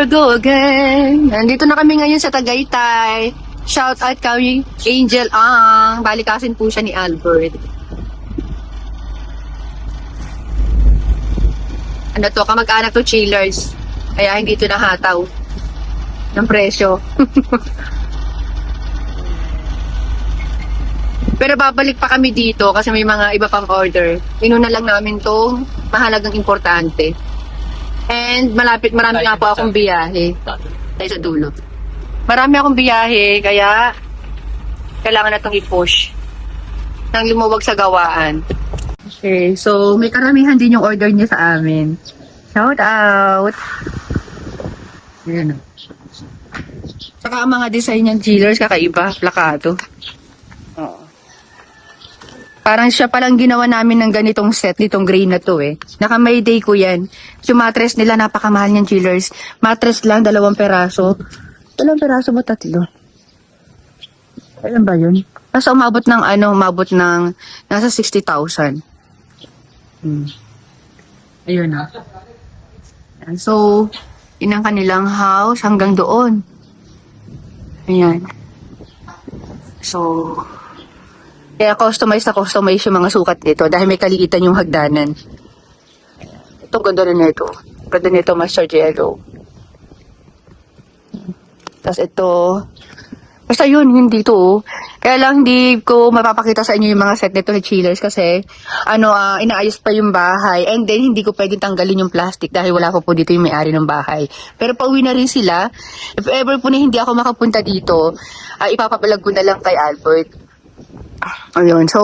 never go again. Nandito na kami ngayon sa Tagaytay. Shout out kay Angel Ang. Balikasin po siya ni Albert. Ano to, kamag-anak to chillers. Kaya hindi ito nahataw ng presyo. Pero babalik pa kami dito kasi may mga iba pang order. Inuna lang namin tong mahalagang importante. And marami nga po akong biyahe. Tayo sa dulo. Marami akong biyahe, kaya kailangan na itong i-push nang lumuwag sa gawaan. Okay, so may karamihan din yung order niya sa amin. Shout out! Ayan o. Saka ang mga design niyang chillers, kakaiba, plakado. Oo. Parang siya palang ginawa namin ng ganitong set, nitong gray na to eh. Naka-Mayday ko yan. Yung mattress nila, napakamahal niyang chillers. Mattress lang, 2 peraso. 2 peraso ba 3? Alam ba yun? Tapos umabot ng nasa 60,000. Ayun na. So, yun ang kanilang house hanggang doon. Ayan. So, kaya customize yung mga sukat nito dahil may kaliitan yung hagdanan. Ito, ganda rin nito. Ganda nito, Master Jello. Tapos ito, basta yun dito oh. Kaya lang hindi ko mapapakita sa inyo yung mga set nito ni chillers kasi inaayos pa yung bahay and then hindi ko pwedeng tanggalin yung plastic dahil wala pa po dito yung may-ari ng bahay. Pero pauwi na rin sila. If ever po na hindi ako makapunta dito, ipapapalag ko na lang kay Albert. Ayun, so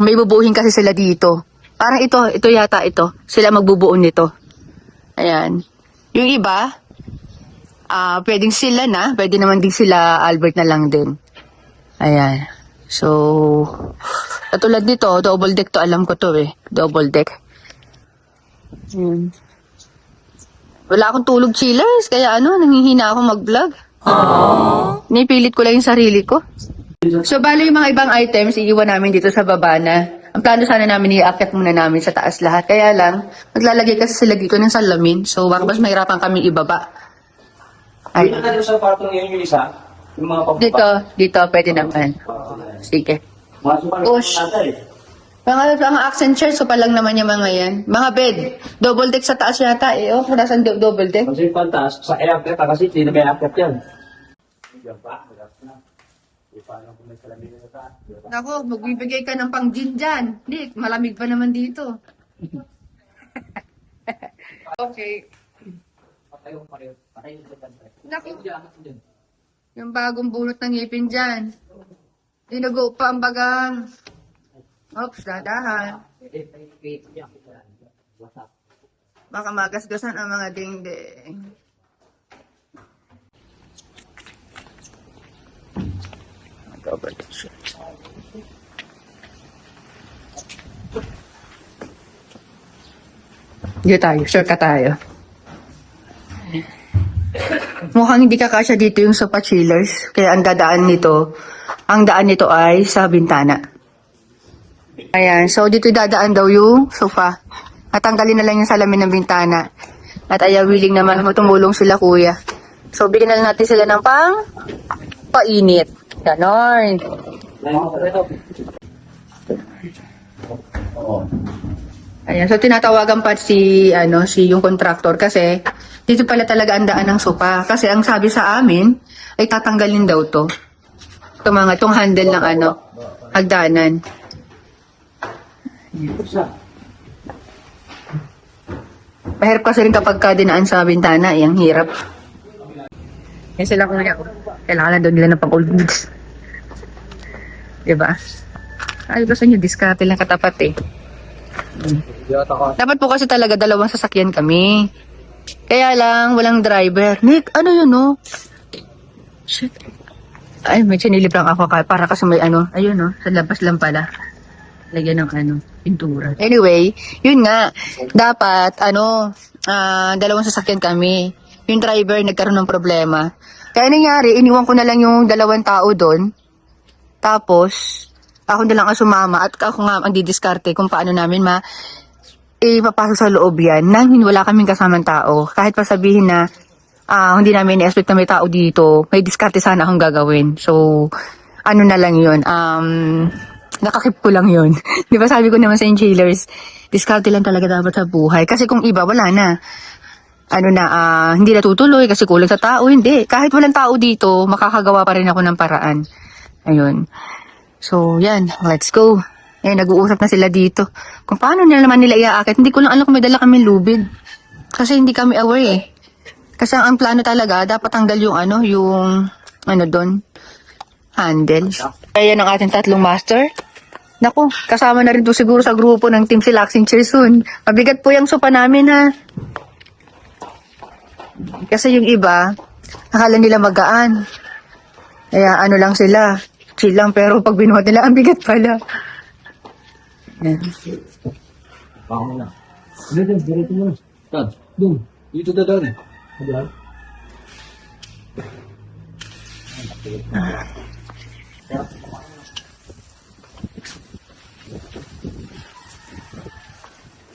may bubuhin kasi sila dito. Parang ito yata ito. Sila magbubuo nito. Ayan. Yung iba, pwedeng sila na, pwede naman din sila Albert na lang din. Ayan. So, katulad nito, double deck to, alam ko to eh. Double deck. Wala akong tulog chillers, kaya nangihina ako mag-vlog. Nipilit ko lang yung sarili ko. So, bali yung mga ibang items, iiwan namin dito sa baba na. Ang plano sana namin, i-akit muna namin sa taas lahat. Kaya lang, maglalagay kasi sila dito ng salamin. So, baka mas mahirapan kami ibaba. Ay. Dito na sa patong ngayon yung isa, yung mga Dito, pwede naman. Sige. Mga super Push. Mga accent chairs, so pa lang naman yung mga yan. Mga bed, double deck sa taas yata eh. Oh, nasan double deck? Kasi yung pantas, sa aircraft kasi hindi na may aircraft yan. Diyan pa, paano kung may salamin na sa taas? Nako, magbibigay ka ng pang-gin dyan. Nick, malamig pa naman dito. Okay. Pareho. Naku, yung bagong bunot ng ngipin dyan. Dinago pa ang bagang. Oops, dadahan. Baka magasgasan ang mga dingding. Dito tayo, shortcut tayo. Mukhang hindi kakasya dito yung sofa chillers. Kaya ang daan nito ay sa bintana. Ayan, so dito dadaan daw yung sofa. Natanggalin na lang yung salamin ng bintana. At ayaw willing naman tumulong sila kuya. So bigyan na lang natin sila ng painit. Ganon. Ayan, so tinatawagan pa si yung contractor kasi dito pala talaga ang daan ng sopa. Kasi ang sabi sa amin ay tatanggalin daw to. Itong handle ng hagdanan. Mahirap kasi rin kapag dinaan sa bintana, ang hirap. Yan sila kuya. Kailangan na doon nila ng pang-old goods. Diba? Ay, gusto nyo, diskarte lang katapat eh. Dapat po kasi talaga 2 sasakyan kami. Kaya lang, walang driver. Nick, ano yun no? Shit. Ay, may sinilip lang ako para kasi may ayun no, sa labas lang pala. Lagyan ng pintura. Anyway, yun nga. Dapat, 2 sasakyan kami. Yung driver nagkaroon ng problema. Kaya nangyari, iniwan ko na lang yung 2 tao doon. Tapos, ako na lang ang sumama at ako nga ang didiskarte kung paano namin ipapasok sa loob yan nang wala kaming kasamang tao. Kahit pa sabihin na hindi namin i-expect na may tao dito, may diskarte sana akong gagawin. So, ano na lang yun, nakakip ko lang yun. Di ba sabi ko naman sa chillers, diskarte lang talaga dapat sa buhay. Kasi kung iba, wala na. Hindi natutuloy kasi kulang sa tao. Hindi. Kahit walang tao dito, makakagawa pa rin ako ng paraan. Ayun. So, yan. Let's go. Nag-uusap na sila dito. Kung paano naman nila iaakit, hindi ko lang alam kung may dala kami lubid. Kasi hindi kami aware eh. Kasi ang plano talaga, dapat tanggal yung doon, handle. Kaya ng ating tatlong master. Naku, kasama na rin to siguro sa grupo ng Team Silaksing Cherson. Mabigat po yung sopa namin ha. Kasi yung iba, akala nila magaan. Kaya lang sila, chill lang, pero pag binuhat nila, ang bigat pala. Yan. Baka na. Diretso mo na. Tad, doon. Dito dadaan. Dadaan.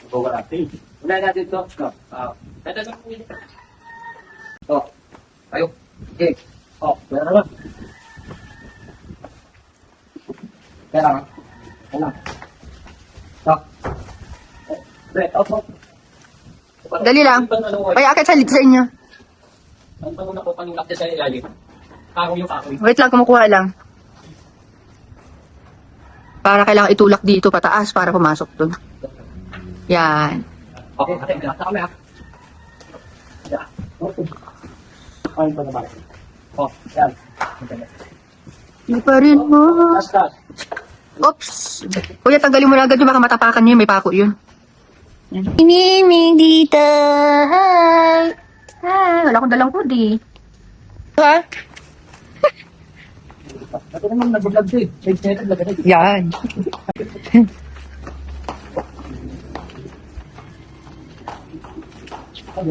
Bawa natin. Una natin ito. Dadaan po yun. Tayo. Okay. Pera naman. Pera naman. Wala. Dali lang. Ay, akit sa inyo. Ano pa muna po kanina sa ilalim? Kahoy yung kahoy. Wait lang, kumukuha lang. Para kailangan itulak dito pataas para pumasok dun. Yan. Okay, ate, nasa kami ha. Ay, pa naman. Yan. Hindi pa rin mo. Last. Oops. Kuya, tanggalin mo na agad yung baka matapakan niyo. May pako yun. Mimi dito. Hi. Hi. Wala akong dalang hoodie. Ha? Ito naman nag-vlog to eh. Page na ito, lagay na. Yan. Tayo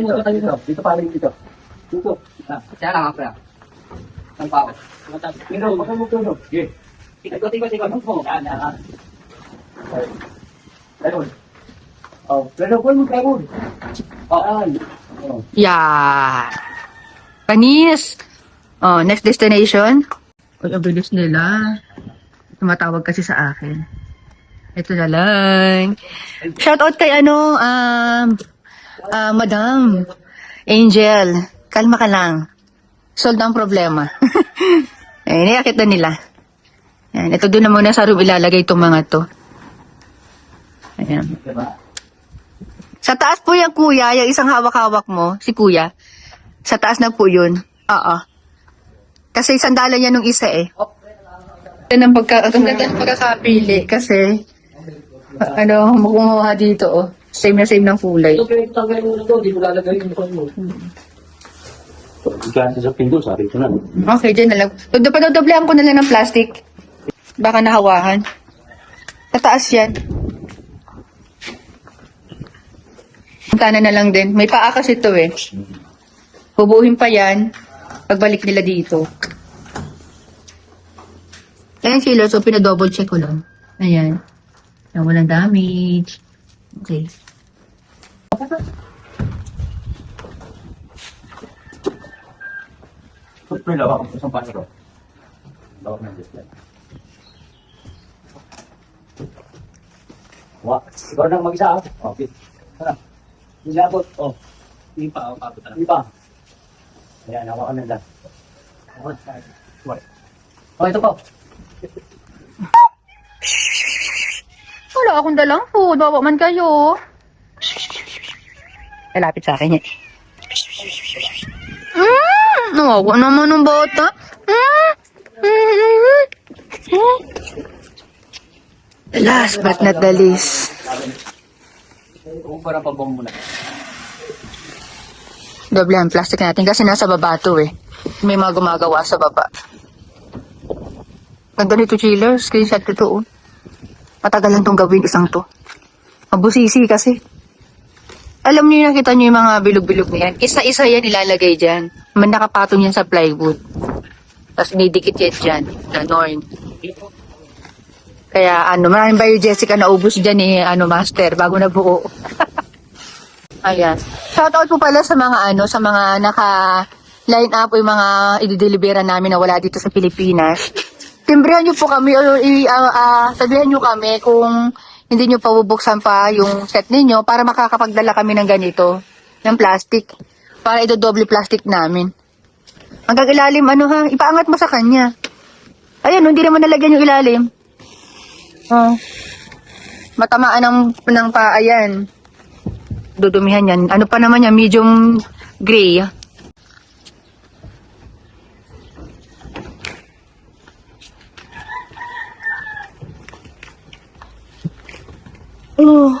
mo. Dito pa rin dito. Dito. Kaya lang ako. Ang pao. Pero, baka mo tunog. Okay. Ikot. Yan. Ayun. Pero kung mo kayo. Ay. Yan. Panis. Next destination. Uy, ang bilis nila. Tumatawag kasi sa akin. Ito na lang. Shoutout kay Madam Angel. Kalma ka lang. Solve ang problema. Niyakit na nila. Ayan, ito doon na muna sa room ilalagay itong mga to. Ayan. Sa taas po yan, kuya. Yung isang hawak-hawak mo, si kuya. Sa taas na po yun. Oo. Kasi sandalan niya nung isa eh. Yan ang ganda ng pagkakapili kasi kumuha dito oh. Same ng kulay. Ito pero tanggalin mo na to. Di mo lalagay yung mukha mo. Ikaw sa pinto, sabi ko na. Okay, dyan na lang. Padodoblehan ko na lang ng plastic. Baka nahawahan. Tataas yan. Tana na lang din. May paa kasi ito eh. Hubuhin pa yan. Pagbalik nila dito. Ayan sila. So, pinadouble check ko lang. Ayan. Na walang damage. Okay. Pero lawak ko sa paso. Lawak ng display. Ikaw nang mag-isa ah. Okay. Tara. Nilabot. Hindi pa. Hindi pa. Ayan, hawa ka na lang. Ito po. Wala akong dalang food. Bawa man kayo. Lapit sa akin yan. Nawawa naman ng bata. Last but not the least. Kung para pabong mo na. Doble ang plastic natin kasi nasa baba to eh. May mga gumagawa sa baba. Ganda nito, chiller. Screenshot ko to oh. Matagal lang tong gawin isang to. Mabusisi kasi. Alam niyo, nakita niyo yung mga bilog-bilog na yan. Isa-isa yan ilalagay dyan. May nakapatong yan sa plywood. Tapos may dikit yan dyan. Ganon. Kaya maraming biogesic na naubos dyan master, bago na buo. Ayan. Shoutout po pala sa mga sa mga naka-line up o yung mga i-delibera namin na wala dito sa Pilipinas. Timbrehan nyo po kami o sabihan nyo kami kung hindi nyo pa bubuksan pa yung set ninyo para makakapagdala kami ng ganito, ng plastic. Para idodoble plastic namin. Hanggang ilalim, ipaangat mo sa kanya. Ayun, hindi naman nalagyan yung ilalim. Oh. Matamaan ng paa yan. Dudumihan yan. Ano pa naman yan? Medium gray. Oh.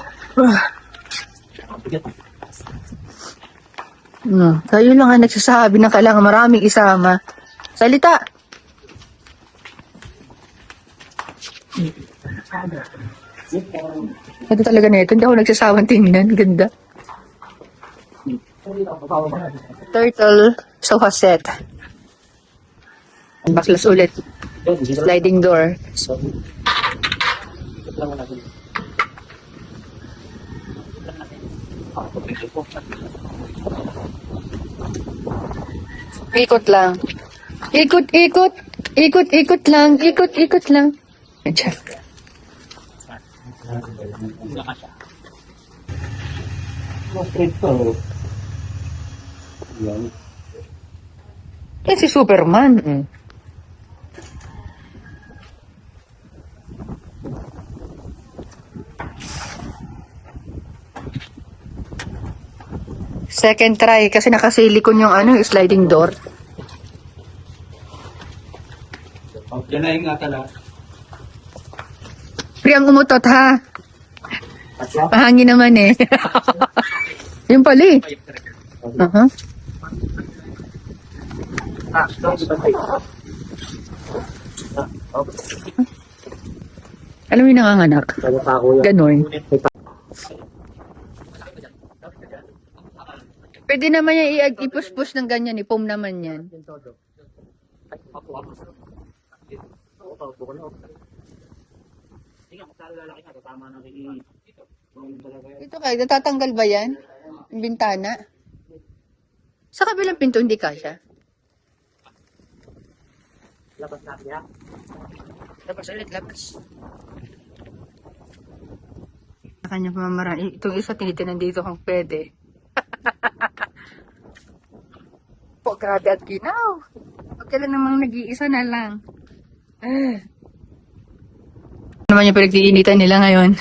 Kayo lang ang nagsasabi na kailangan maraming isama. Salita! Ito talaga na ito. Hindi ako nagsasawang tingnan. Ganda. Turtle sofa set. Baklas ulit. Sliding door. Ikot lang. Ikot, ikot. Ikot, ikot lang. Ikot, ikot lang. Diyan. Yan si Superman. Second try kasi nakasilikon yung sliding door. Yan na yung atala. Pri ang umutot ha. Mahangin naman eh. Yung pala eh. Uh-huh. Alam mo yung nanganganak? Ganon. Pwede naman yan ipus-pus ng ganyan, foam naman yan. Ito kayo, natatanggal ba yan? Yung bintana? Sa kabilang pinto, hindi kasya. Labas natin yan. Labas ulit, labas. Sa kanya pamamaraan. Itong isa, tinitinan dito kung pwede. Po, grabe at ginaw. Pag kailan namang nag-iisa na lang. Ano naman yung pinagdiinitan nila ngayon?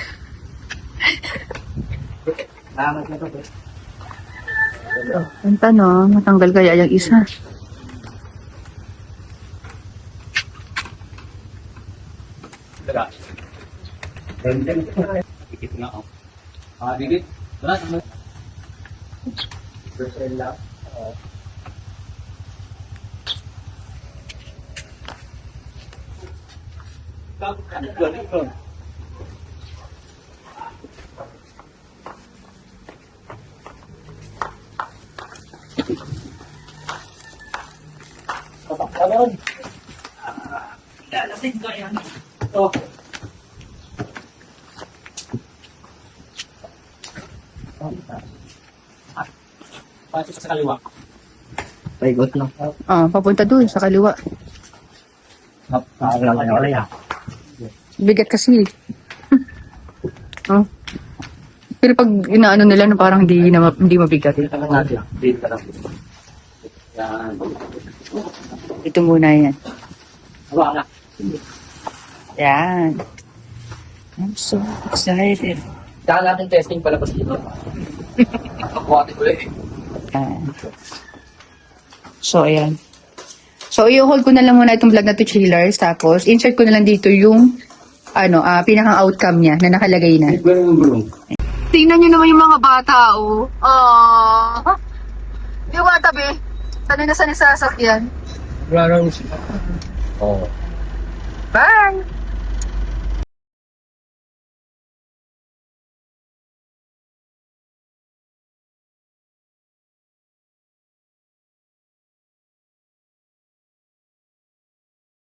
Ang tanong, matanggal kaya yung isa? Dikit nga ako. Dikit. Berat. Persen lang. Lalasin ko yan. Oh. Pasok sa kaliwa. Paigot lang. Papunta doon sa kaliwa. Wala. Bigat kasi. Pero pag inaano nila na parang hindi mabigat. Dito natin. Dito lang. Yan. Ito muna yan. Wala. Yan. I'm so excited. Saka natin testing palabas dito. Buhatin ko ulit. So, ayan. So, i-hold ko na lang muna itong vlog na to, chillers. Tapos, insert ko na lang dito yung pinakang outcome niya na nakalagay na. Tingnan nyo naman yung mga bata, oh. Yung mga tabi. Sana na sa sasakyan. Wala lang siya. Oh. Bye!